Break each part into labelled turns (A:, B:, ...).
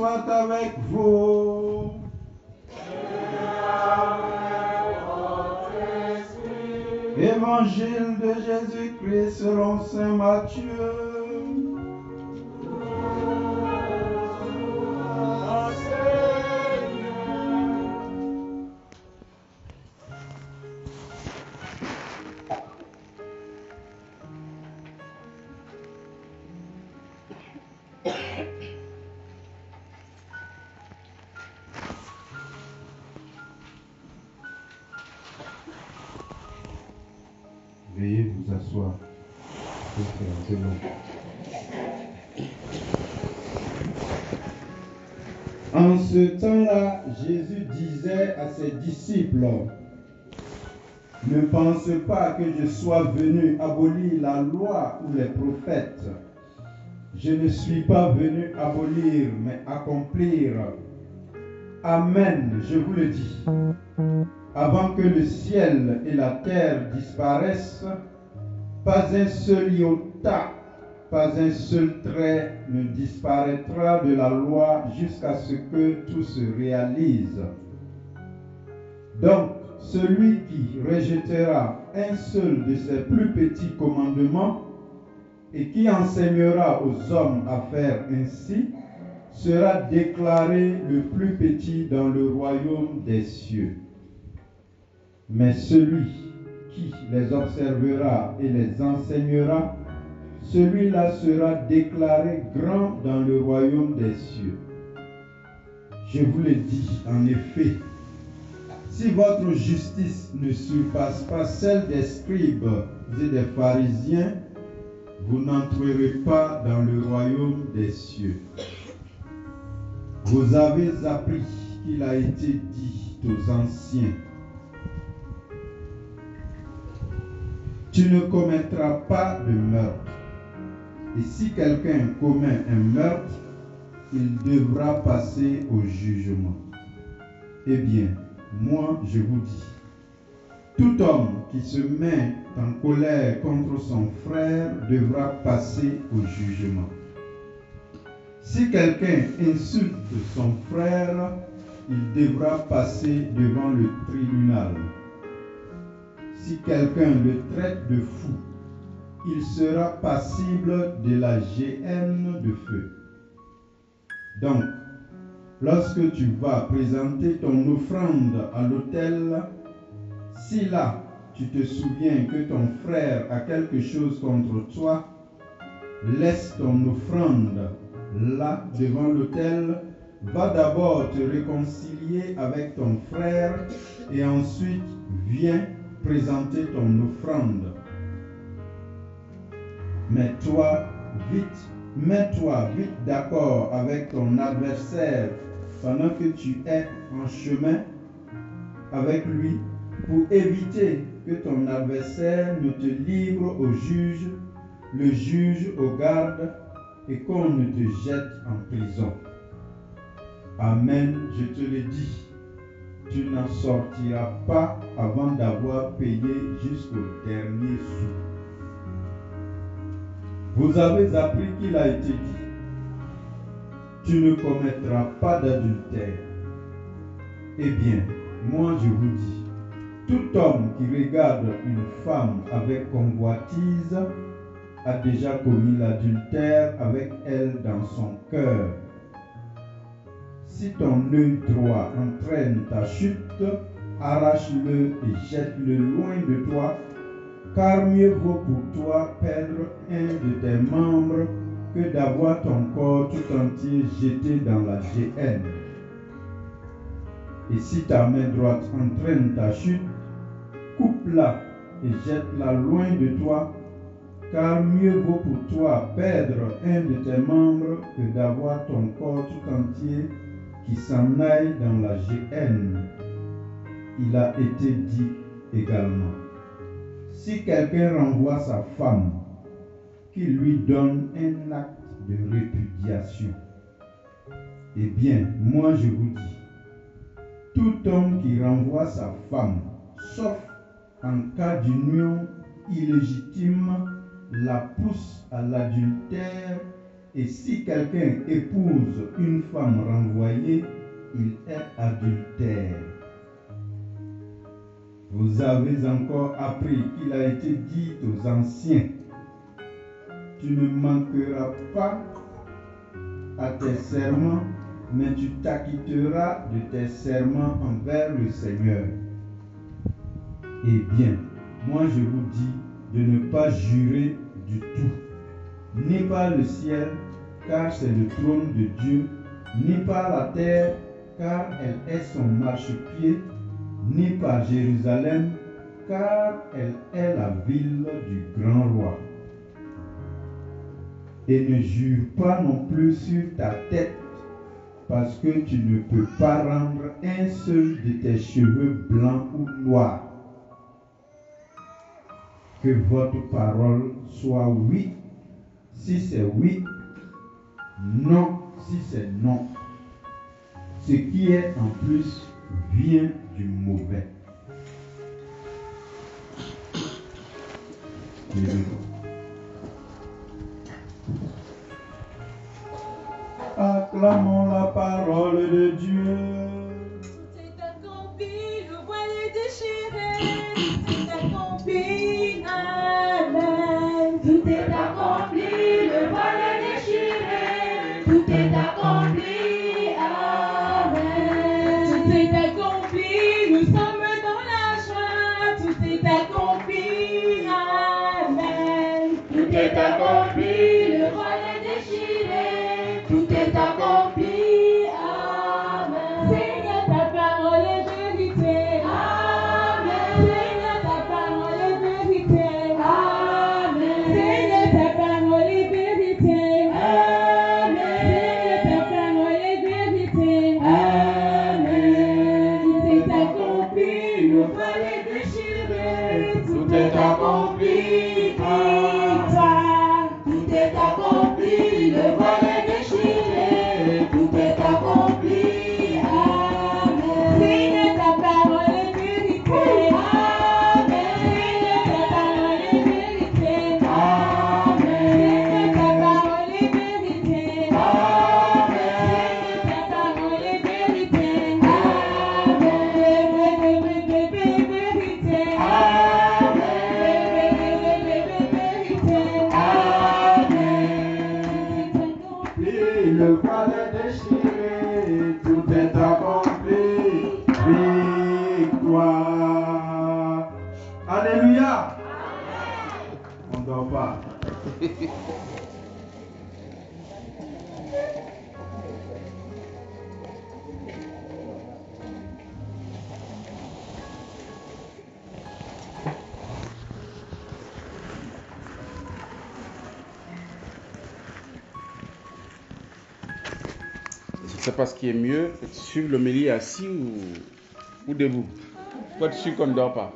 A: soit avec vous. Évangile de Jésus-Christ selon saint Matthieu. Veuillez vous asseoir. En ce temps-là, Jésus disait à ses disciples, « Ne pense pas que je sois venu abolir la loi ou les prophètes. Je ne suis pas venu abolir, mais accomplir. Amen, je vous le dis. Avant que le ciel et la terre disparaissent, pas un seul iota, pas un seul trait ne disparaîtra de la loi jusqu'à ce que tout se réalise. Donc, celui qui rejettera un seul de ses plus petits commandements et qui enseignera aux hommes à faire ainsi, sera déclaré le plus petit dans le royaume des cieux. Mais celui qui les observera et les enseignera, celui-là sera déclaré grand dans le royaume des cieux. Je vous le dis, en effet, si votre justice ne surpasse pas celle des scribes et des pharisiens, vous n'entrerez pas dans le royaume des cieux. Vous avez appris qu'il a été dit aux anciens, tu ne commettras pas de meurtre. Et si quelqu'un commet un meurtre, il devra passer au jugement. Eh bien, moi je vous dis, tout homme qui se met en colère contre son frère devra passer au jugement. Si quelqu'un insulte son frère, il devra passer devant le tribunal. Si quelqu'un le traite de fou, il sera passible de la géhenne de feu. Donc, lorsque tu vas présenter ton offrande à l'autel, si là tu te souviens que ton frère a quelque chose contre toi, laisse ton offrande là devant l'autel, va d'abord te réconcilier avec ton frère et ensuite viens présenter ton offrande. Mets-toi vite d'accord avec ton adversaire pendant que tu es en chemin avec lui pour éviter que ton adversaire ne te livre au juge, le juge au garde et qu'on ne te jette en prison. Amen, je te le dis, tu n'en sortiras pas avant d'avoir payé jusqu'au dernier sou. Vous avez appris qu'il a été dit, tu ne commettras pas d'adultère. Eh bien, moi je vous dis, tout homme qui regarde une femme avec convoitise a déjà commis l'adultère avec elle dans son cœur. Si ton œil droit entraîne ta chute, arrache-le et jette-le loin de toi, car mieux vaut pour toi perdre un de tes membres que d'avoir ton corps tout entier jeté dans la géhenne. Et si ta main droite entraîne ta chute, coupe-la et jette-la loin de toi, car mieux vaut pour toi perdre un de tes membres que d'avoir ton corps tout entier qui s'en aille dans la géhenne. Il a été dit également, si quelqu'un renvoie sa femme, qu'il lui donne un acte de répudiation. Eh bien, moi je vous dis, tout homme qui renvoie sa femme, sauf en cas d'union illégitime, la pousse à l'adultère Et si quelqu'un épouse une femme renvoyée, il est adultère. Vous avez encore appris qu'il a été dit aux anciens, tu ne manqueras pas à tes serments, mais tu t'acquitteras de tes serments envers le Seigneur. Eh bien, moi je vous dis de ne pas jurer du tout, ni par le ciel, car c'est le trône de Dieu, ni par la terre, car elle est son marchepied, ni par Jérusalem, car elle est la ville du grand roi. Et ne jure pas non plus sur ta tête, parce que tu ne peux pas rendre un seul de tes cheveux blancs ou noirs. Que votre parole soit oui, si c'est oui, non, si c'est non. Ce qui est en plus vient du mauvais. Acclamons la parole de Dieu.
B: Tout est accompli, le voile est déchiré. Tout est accompli, amen. Tout est accompli, le voile est déchiré. Tout est accompli, amen. Tout est accompli, nous sommes dans la joie. Tout est accompli, amen. Tout est accompli, le voile est déchiré. Tout est accompli, amen. Seigneur, ta parole est vérité. Amen. Seigneur, ta parole est vérité. Amen. Seigneur, ta parole est vérité. Amen. Seigneur, ta parole est vérité. Amen. Tout est accompli, le voile est déchiré. Tout est accompli, victoire. Tout est accompli, le voile est déchiré. Tout est accompli, amen. Seigneur, ta parole est vérité. Amen. Seigneur, ta parole est vérité. Amen. Seigneur, ta parole est vérité. Amen. Seigneur, ta parole est vérité. Amen. Vérité.
A: Et le voile est déchiré, tout est accompli, victoire. Alléluia. On ne dort pas.
C: Je ne sais pas ce qui est mieux, suivre l'homélie assis ou debout. Pourquoi tu suis qu'on ne dort pas?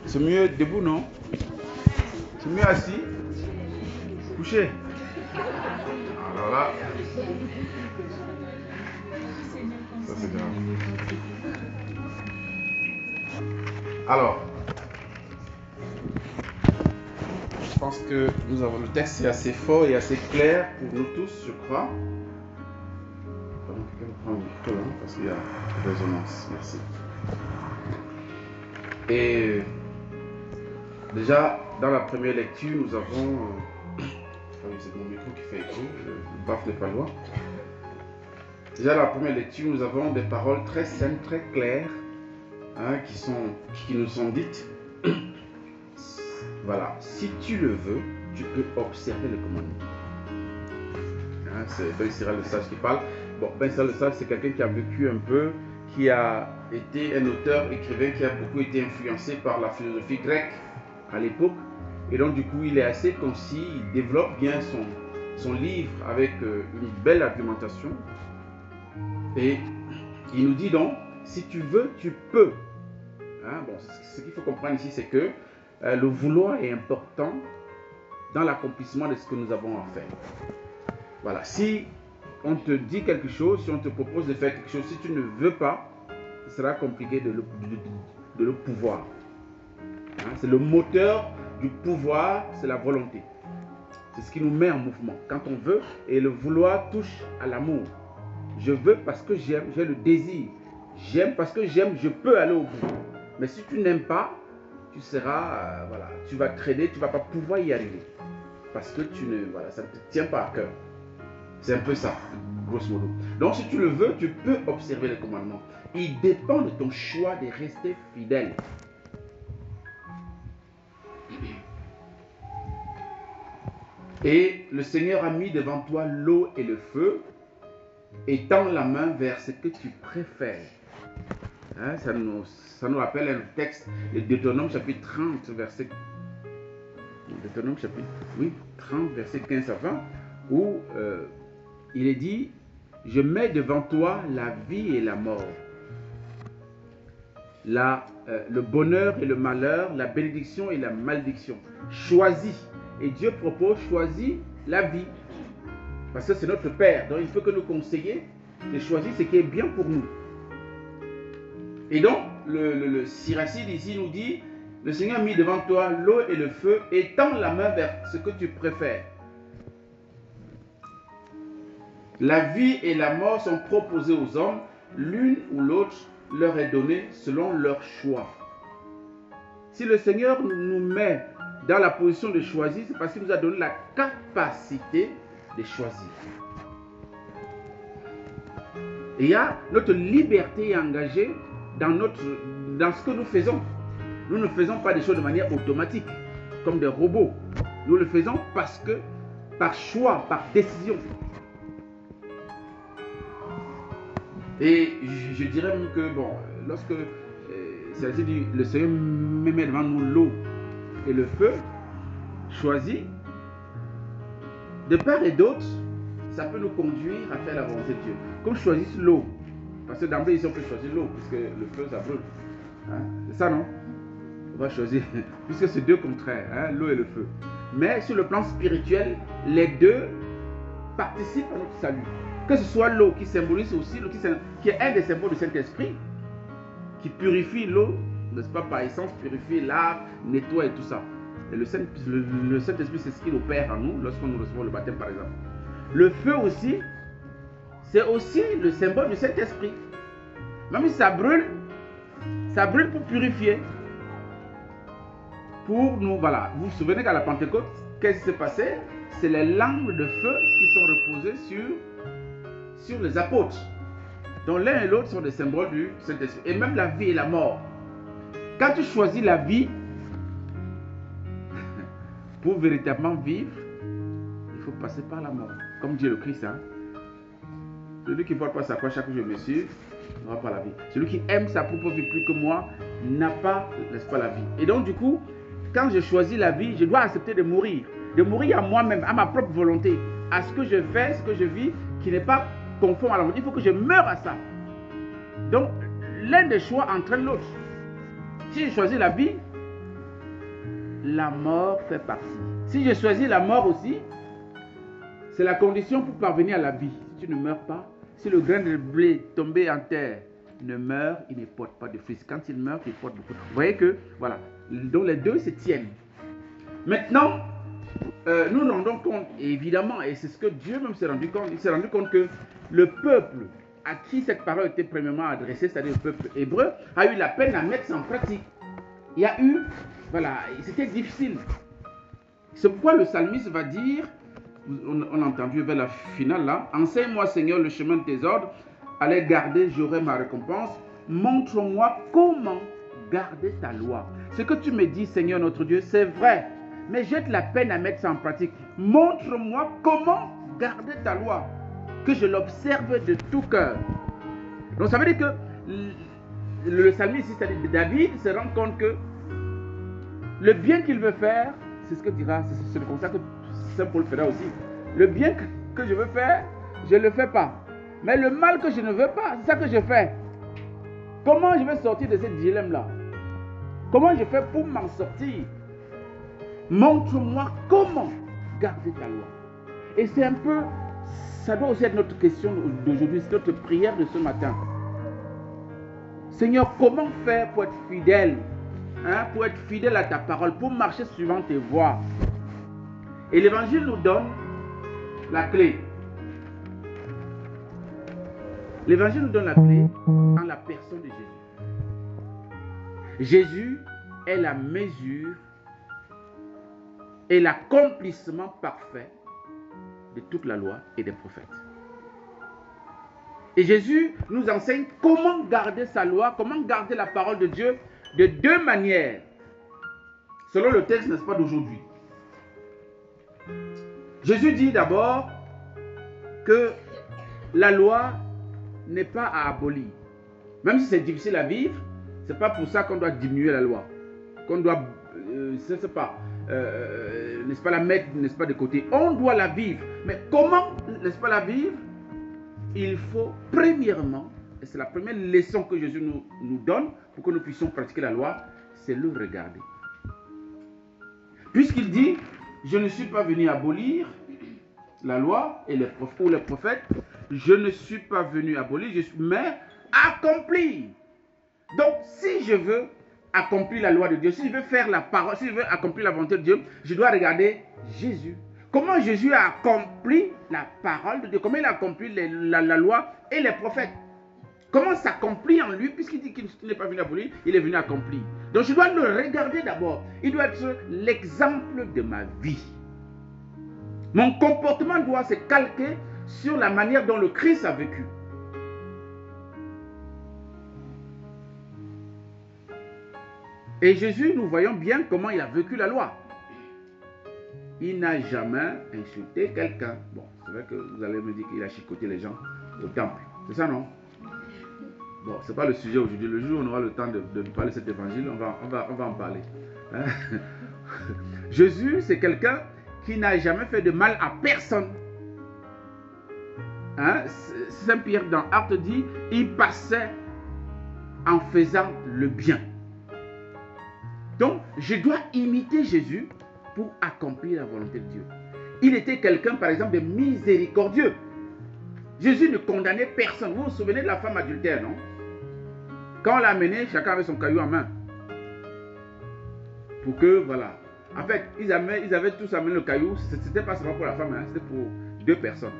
C: C'est mieux debout, non? C'est mieux assis? Couché? Alors là, ça c'est grave. Alors, je pense que le texte est assez fort et assez clair pour nous tous, je crois. Pardon, quelqu'un prend le micro là, parce qu'il y a résonance. Merci. Et déjà, dans la première lecture, nous avons... Ah oui, c'est mon micro qui fait écho, le baf n'est pas loin. Déjà, dans la première lecture, nous avons des paroles très simples, très claires, hein, qui nous sont dites. Voilà, si tu le veux, tu peux observer le commandement. Hein, c'est Ben Sira le Sage qui parle. Bon, Ben Sira le Sage, c'est quelqu'un qui a vécu un peu, qui a été un auteur, écrivain, qui a beaucoup été influencé par la philosophie grecque à l'époque. Et donc, du coup, il est assez concis, il développe bien son livre avec une belle argumentation. Et il nous dit donc, si tu veux, tu peux. Hein, bon, ce qu'il faut comprendre ici, c'est que le vouloir est important dans l'accomplissement de ce que nous avons à faire. Voilà, si on te dit quelque chose, si on te propose de faire quelque chose, si tu ne veux pas, ce sera compliqué de le pouvoir. Hein, c'est le moteur du pouvoir, c'est la volonté. C'est ce qui nous met en mouvement. Quand on veut, et le vouloir touche à l'amour. Je veux parce que j'aime, j'ai le désir. J'aime parce que j'aime, je peux aller au bout. Mais si tu n'aimes pas, tu seras, voilà, tu vas traîner, tu ne vas pas pouvoir y arriver. Parce que voilà, ça ne te tient pas à cœur. C'est un peu ça, grosso modo. Donc si tu le veux, tu peux observer les commandements. Il dépend de ton choix de rester fidèle. Et le Seigneur a mis devant toi l'eau et le feu, et tend la main vers ce que tu préfères. Hein, ça nous rappelle un texte de Deutéronome chapitre 30, verset 30, verset 15 à 20, où il est dit, je mets devant toi la vie et la mort, le bonheur et le malheur, la bénédiction et la malédiction. Choisis. Et Dieu propose, choisis la vie. Parce que c'est notre Père. Donc il faut que nous conseiller de choisir ce qui est bien pour nous. Et donc, le Siracide ici nous dit, le Seigneur a mis devant toi l'eau et le feu, et tend la main vers ce que tu préfères. La vie et la mort sont proposées aux hommes, l'une ou l'autre leur est donnée selon leur choix. Si le Seigneur nous met dans la position de choisir, c'est parce qu'il nous a donné la capacité de choisir. Et il y a notre liberté engagée dans ce que nous faisons. Nous ne faisons pas des choses de manière automatique, comme des robots. Nous le faisons parce que, par choix, par décision. Et je dirais même que, bon, lorsque c'est dit, le Seigneur met devant nous l'eau et le feu, choisi, de part et d'autre, ça peut nous conduire à faire la volonté de Dieu. Comme choisir l'eau, parce que d'emblée ici on peut choisir l'eau, puisque le feu ça brûle. Hein? C'est ça, non? On va choisir, puisque c'est deux contraires, hein? L'eau et le feu. Mais sur le plan spirituel, les deux participent à notre salut. Que ce soit l'eau qui symbolise aussi, qui est un des symboles du Saint-Esprit, qui purifie l'eau, n'est-ce pas, par essence, purifie l'art, nettoie et tout ça. Et le Saint-Esprit, c'est ce qu'il opère en nous lorsqu'on nous recevons le baptême, par exemple. Le feu aussi, c'est aussi le symbole du Saint-Esprit. Même si ça brûle pour purifier. Pour nous, voilà. Vous vous souvenez qu'à la Pentecôte, qu'est-ce qui s'est passé? C'est les lampes de feu qui sont reposées sur les apôtres. Donc l'un et l'autre sont des symboles du Saint-Esprit. Et même la vie et la mort. Quand tu choisis la vie, pour véritablement vivre, il faut passer par la mort. Comme dit le Christ. Hein? Celui qui ne porte pas sa croix chaque jour, je me suis, n'aura pas la vie. Celui qui aime sa propre vie plus que moi, n'a pas, n'est-ce pas, la vie. Et donc du coup, quand je choisis la vie, je dois accepter de mourir. De mourir à moi-même, à ma propre volonté, à ce que je fais, ce que je vis, qui n'est pas conforme à la volonté. Il faut que je meure à ça. Donc, l'un des choix entraîne l'autre. Si je choisis la vie, la mort fait partie. Si je choisis la mort aussi, c'est la condition pour parvenir à la vie. Si tu ne meurs pas, si le grain de blé tombé en terre ne meurt, il ne porte pas de fruits. Quand il meurt, il porte beaucoup. Vous voyez que, voilà, donc les deux se tiennent. Maintenant, nous nous rendons compte, évidemment, et c'est ce que Dieu même s'est rendu compte, il s'est rendu compte que le peuple à qui cette parole était premièrement adressée, c'est-à-dire le peuple hébreu, a eu la peine à mettre ça en pratique. Il y a eu, voilà, c'était difficile. C'est pourquoi le psalmiste va dire, on a entendu vers la finale là, enseigne-moi Seigneur le chemin de tes ordres, allez garder, j'aurai ma récompense, montre-moi comment garder ta loi. Ce que tu me dis Seigneur notre Dieu, c'est vrai, mais j'ai de la peine à mettre ça en pratique. Montre-moi comment garder ta loi, que je l'observe de tout cœur. Donc ça veut dire que le psalmiste, c'est-à-dire David, se rend compte que le bien qu'il veut faire, c'est ce que dira, c'est comme ça que Saint Paul fera aussi. Le bien que je veux faire, je ne le fais pas. Mais le mal que je ne veux pas, c'est ça que je fais. Comment je vais sortir de ce dilemme-là? Comment je fais pour m'en sortir? Montre-moi comment garder ta loi. Et c'est un peu, ça doit aussi être notre question d'aujourd'hui, c'est notre prière de ce matin. Seigneur, comment faire pour être fidèle, hein, pour être fidèle à ta parole, pour marcher suivant tes voies? Et l'évangile nous donne la clé. L'évangile nous donne la clé en la personne de Jésus. Jésus est la mesure et l'accomplissement parfait de toute la loi et des prophètes. Et Jésus nous enseigne comment garder sa loi, comment garder la parole de Dieu de deux manières, selon le texte, n'est-ce pas, d'aujourd'hui. Jésus dit d'abord que la loi n'est pas à abolir. Même si c'est difficile à vivre, ce n'est pas pour ça qu'on doit diminuer la loi, qu'on doit, n'est-ce pas, la mettre, n'est-ce pas, de côté. On doit la vivre. Mais comment, n'est-ce pas, la vivre? Il faut premièrement, et c'est la première leçon que Jésus nous donne pour que nous puissions pratiquer la loi, c'est le regarder. Puisqu'il dit, je ne suis pas venu abolir la loi et les prophètes, je ne suis pas venu abolir, mais accomplir. Donc, si je veux accomplir la loi de Dieu, si je veux faire la parole, si je veux accomplir la volonté de Dieu, je dois regarder Jésus. Comment Jésus a accompli la parole de Dieu? Comment il a accompli la loi et les prophètes? Comment s'accomplit en lui? Puisqu'il dit qu'il n'est pas venu abolir, il est venu accomplir. Donc je dois le regarder d'abord. Il doit être l'exemple de ma vie. Mon comportement doit se calquer sur la manière dont le Christ a vécu. Et Jésus, nous voyons bien comment il a vécu la loi. Il n'a jamais insulté quelqu'un. Bon, c'est vrai que vous allez me dire qu'il a chicoté les gens au temple. C'est ça, non? Bon, ce n'est pas le sujet aujourd'hui. Le jour où on aura le temps de parler de cet évangile, on va en parler. Hein? Jésus, c'est quelqu'un qui n'a jamais fait de mal à personne. Hein? Saint Pierre dans Actes dit, il passait en faisant le bien. Donc, je dois imiter Jésus pour accomplir la volonté de Dieu. Il était quelqu'un, par exemple, de miséricordieux. Jésus ne condamnait personne. Vous vous souvenez de la femme adultère, non? Quand on l'a amenée, chacun avait son caillou en main. Pour que, voilà. En fait, ils avaient tous amené le caillou. Ce n'était pas seulement pour la femme, hein, c'était pour deux personnes.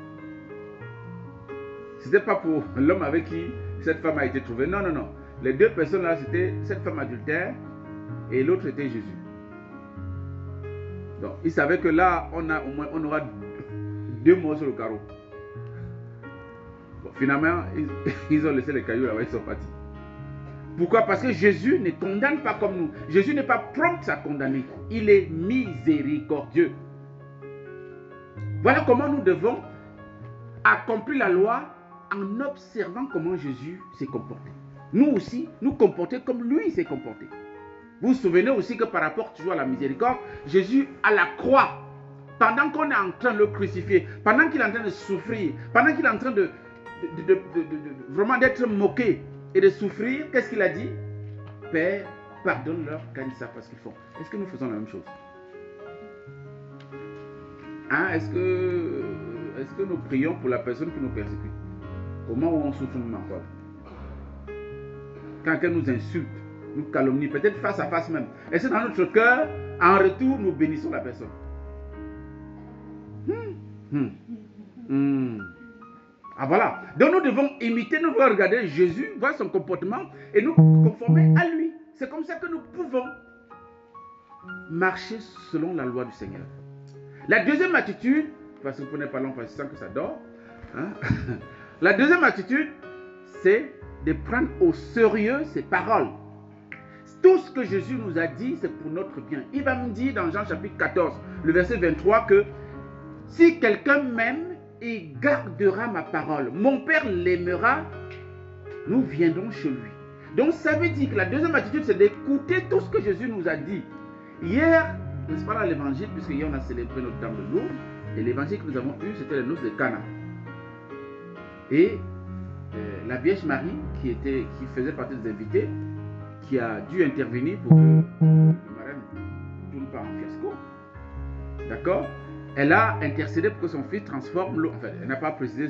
C: Ce n'était pas pour l'homme avec qui cette femme a été trouvée. Non, non, non. Les deux personnes là, c'était cette femme adultère et l'autre était Jésus. Donc, ils savaient que là, on aura deux morts sur le carreau. Bon, finalement, ils ont laissé les cailloux là-bas, ils sont partis. Pourquoi? Parce que Jésus ne condamne pas comme nous. Jésus n'est pas prompt à condamner. Il est miséricordieux. Voilà comment nous devons accomplir la loi en observant comment Jésus s'est comporté. Nous aussi, nous comporter comme lui s'est comporté. Vous vous souvenez aussi que par rapport toujours à la miséricorde, Jésus à la croix, pendant qu'on est en train de le crucifier, pendant qu'il est en train de souffrir, pendant qu'il est en train de vraiment d'être moqué et de souffrir, qu'est-ce qu'il a dit? Père, pardonne-leur car ils ne savent pas ce qu'ils font. Est-ce que nous faisons la même chose? Hein? Est-ce que nous prions pour la personne qui nous persécute? Au moment où on souffre nous encore? Quand quelqu'un nous insulte, nous calomnie, peut-être face à face même. Est-ce que dans notre cœur, en retour, nous bénissons la personne? Ah voilà. Donc nous devons imiter, nous devons regarder Jésus, voir son comportement et nous conformer à lui. C'est comme ça que nous pouvons marcher selon la loi du Seigneur. La deuxième attitude, parce que vous prenez pas long, parce que je sens que ça dort. Hein? La deuxième attitude, c'est de prendre au sérieux ses paroles. Tout ce que Jésus nous a dit, c'est pour notre bien. Il va me dire dans Jean chapitre 14, le verset 23, que si quelqu'un m'aime, il gardera ma parole. Mon Père l'aimera, nous viendrons chez lui. Donc ça veut dire que la deuxième attitude, c'est d'écouter tout ce que Jésus nous a dit. Hier, n'est-ce pas, dans l'évangile, puisque hier on a célébré notre Dame de Lourdes, et l'évangile que nous avons eu, c'était les noces de Cana. Et la Vierge Marie, qui faisait partie des invités, qui a dû intervenir pour que le marraine ne tourne pas en fiasco. D'accord? Elle a intercédé pour que son fils transforme l'eau. En fait, elle n'a pas précisé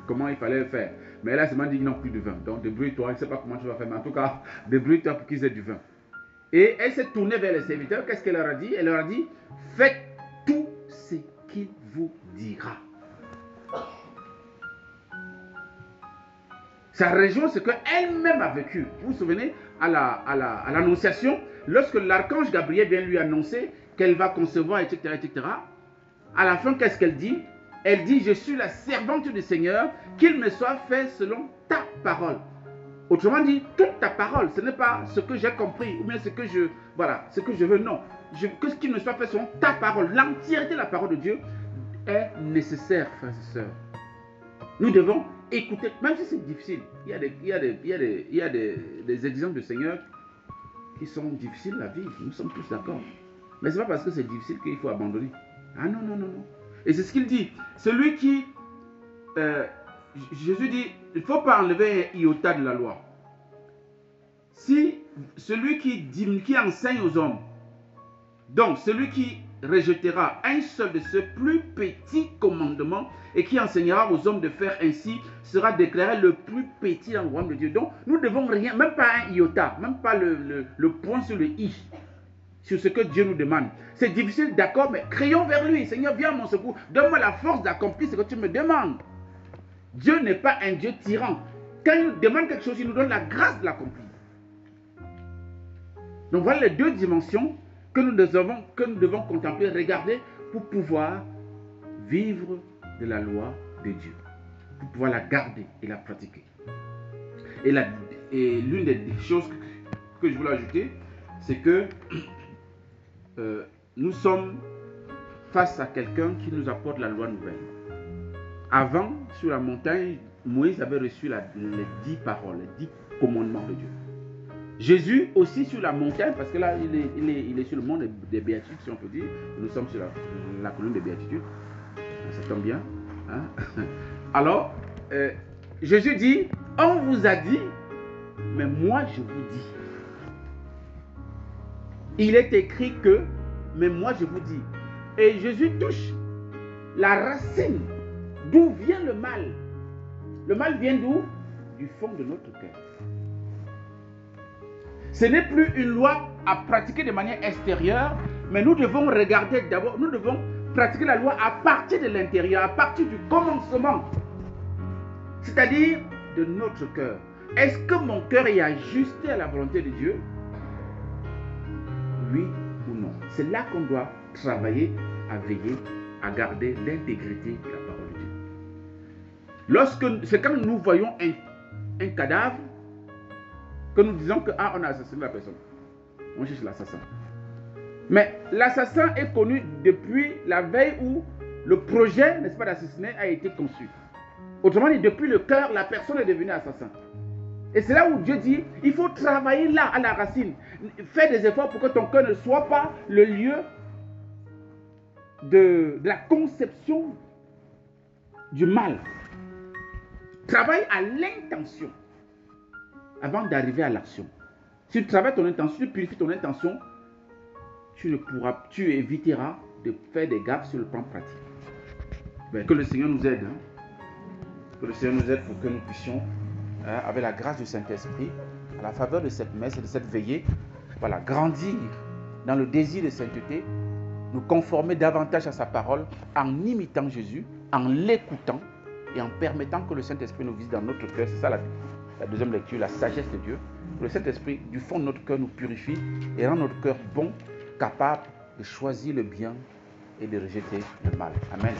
C: comment il fallait le faire. Mais elle a seulement dit non, plus de vin. Donc débrouille-toi, je ne sais pas comment tu vas faire, mais en tout cas, débrouille-toi pour qu'ils aient du vin. Et elle s'est tournée vers les serviteurs. Qu'est-ce qu'elle leur a dit? Elle leur a dit, faites tout qu'il vous dira. Ça rejoint ce qu'elle-même a vécu. Vous vous souvenez, à l'annonciation, lorsque l'archange Gabriel vient lui annoncer qu'elle va concevoir, etc., etc., à la fin, qu'est-ce qu'elle dit? Elle dit, je suis la servante du Seigneur, qu'il me soit fait selon ta parole. Autrement dit, toute ta parole, ce n'est pas ce que j'ai compris, ou bien ce que je, voilà, ce que je veux, non. Que ce qu'il me soit fait selon ta parole, l'entièreté de la parole de Dieu est nécessaire, frères et sœurs. Nous devons écouter, même si c'est difficile. Il y a des exemples de Seigneur qui sont difficiles à vivre, nous sommes tous d'accord. Mais ce n'est pas parce que c'est difficile qu'il faut abandonner. Ah non, non, non, non. Et c'est ce qu'il dit. Celui qui... Jésus dit, il ne faut pas enlever un iota de la loi. Si celui qui enseigne aux hommes, donc celui qui rejettera un seul de ce plus petit commandement et qui enseignera aux hommes de faire ainsi, sera déclaré le plus petit dans le royaume de Dieu. Donc nous ne devons rien, même pas un iota, même pas le point sur le i, sur ce que Dieu nous demande. C'est difficile, d'accord, mais crions vers lui. Seigneur, viens à mon secours. Donne-moi la force d'accomplir ce que tu me demandes. Dieu n'est pas un Dieu tyran. Quand il nous demande quelque chose, il nous donne la grâce de l'accomplir. Donc voilà les deux dimensions que nous devons contempler, regarder pour pouvoir vivre de la loi de Dieu, pour pouvoir la garder et la pratiquer. Et l'une des choses que je voulais ajouter, c'est que nous sommes face à quelqu'un qui nous apporte la loi nouvelle. Avant, sur la montagne, Moïse avait reçu les 10 paroles, les 10 commandements de Dieu. Jésus aussi sur la montagne, parce que là, il est sur le mont des béatitudes, si on peut dire. Nous sommes sur la colonne des béatitudes. Ça tombe bien. Hein? Alors, Jésus dit, on vous a dit, mais moi je vous dis. Il est écrit que, mais moi je vous dis. Et Jésus touche la racine. D'où vient le mal? Le mal vient d'où? Du fond de notre cœur. Ce n'est plus une loi à pratiquer de manière extérieure, mais nous devons regarder d'abord, nous devons pratiquer la loi à partir de l'intérieur, à partir du commencement. C'est-à-dire de notre cœur. Est-ce que mon cœur est ajusté à la volonté de Dieu? Oui ou non? C'est là qu'on doit travailler à veiller, à garder l'intégrité de la parole de Dieu. C'est quand nous voyons un cadavre que nous disons que on a assassiné la personne. On cherche l'assassin. Mais l'assassin est connu depuis la veille où le projet, n'est-ce pas, d'assassiner a été conçu. Autrement dit, depuis le cœur, la personne est devenue assassin. Et c'est là où Dieu dit, il faut travailler là, à la racine. Fais des efforts pour que ton cœur ne soit pas le lieu de la conception du mal. Travaille à l'intention avant d'arriver à l'action. Si tu travailles ton intention, tu purifies ton intention, tu éviteras de faire des gaffes sur le plan pratique. Mais que le Seigneur nous aide. Que le Seigneur nous aide pour que nous puissions, avec la grâce du Saint-Esprit, à la faveur de cette messe et de cette veillée, voilà, grandir dans le désir de sainteté, nous conformer davantage à sa parole en imitant Jésus, en l'écoutant et en permettant que le Saint-Esprit nous visite dans notre cœur. C'est ça la deuxième lecture, la sagesse de Dieu. Que le Saint-Esprit, du fond de notre cœur, nous purifie et rend notre cœur bon, capable de choisir le bien et de rejeter le mal. Amen.